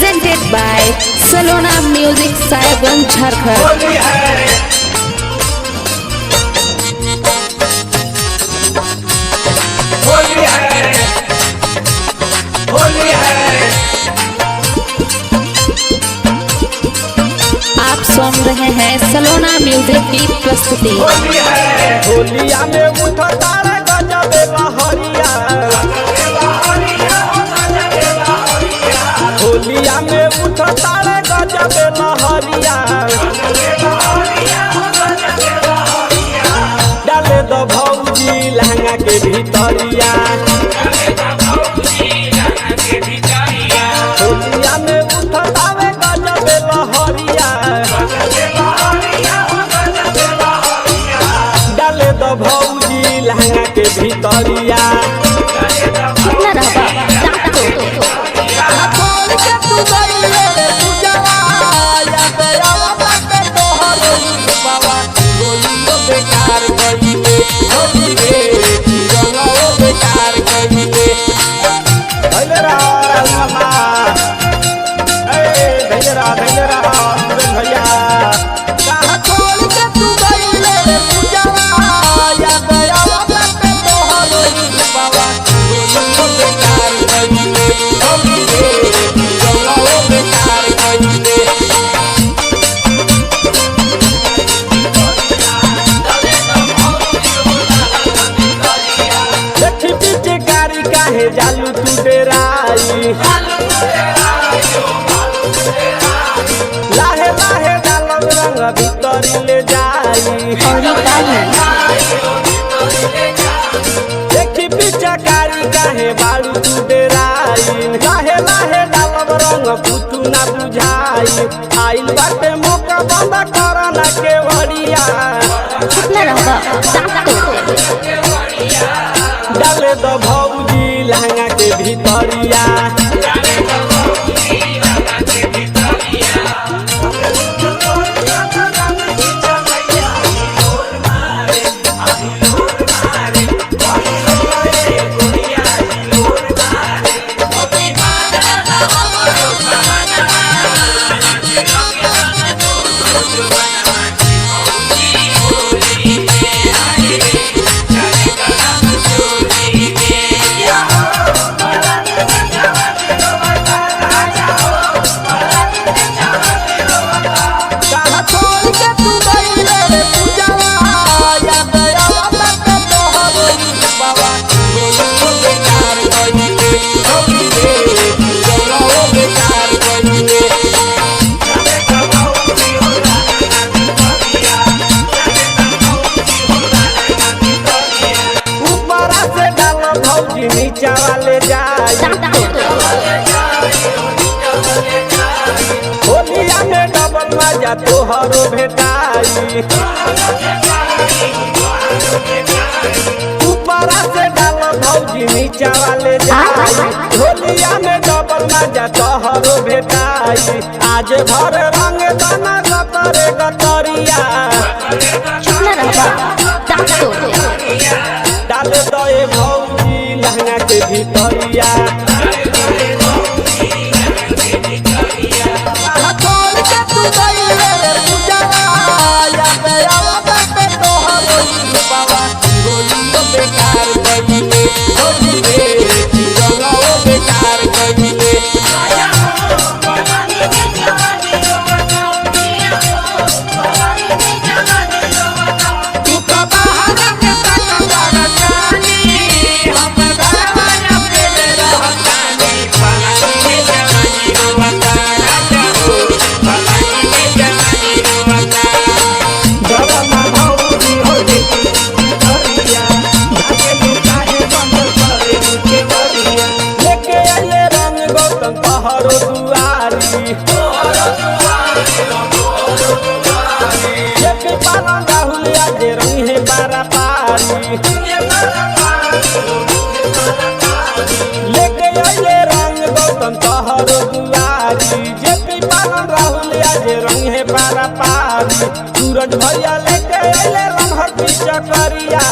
presented by Salona Music Saigon Jharkhand। आप सुन रहे हैं सलोना म्यूजिक की प्रस्तुति। होलिया में उठा तारा गजब लहरिया, होलिया में उठा तारा गजब लहरिया, डाले दो भौजी लहंगा के भीतरिया, होलिया में उठा तारे गजब लहरिया, डाले दो भौजी लहंगा के भीतरिया। कितना रहता जालू तू डेराई, लाहे लाहे डालब रंग भीतरी ले जाई, देखी पिचकारी काहे बालू तू डेराई, लाहे लाहे डालब रंग पुतू ना बुझाई, आइल बाटे मौका बंद करना के वड़िया, डाले दो भौजी लहंगा के भीतरिया, नीचा वाले जाई, होलिया में डबल मजा तोहरो भेटाई, ऊपरा से डाल भौजी नीचा वाले जाई, होलिया में डबल मजा तोहरो भेटाई, आज भर रंग दाना गतरे गतरिया, डाले दो भौजी लहंगा के भीतरिया, तोहरो दुआरी, जेपी पाला राहुल आज रंग है बारा पारी, लेके आइले रंग गौतम तोहरो दुआरी, जेपी पाला राहुल आज रंग है बारा पारी, सूरज भैया लेके आइले लम्हर की चकरिया,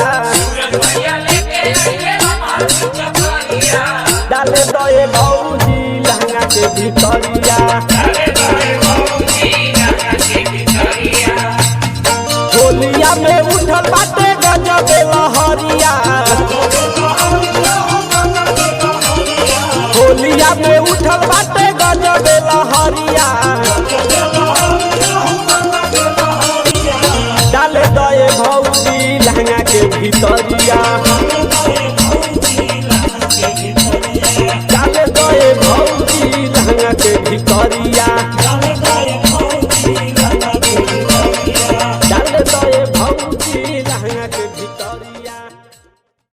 डाले दो भौजी लहंगा के भितरिया। होलिया में उठल बाटे गजब लहरिया, होलिया में उठल बाटे गजब लहरिया। डाले दए भौजी लहंगा के भितरिया।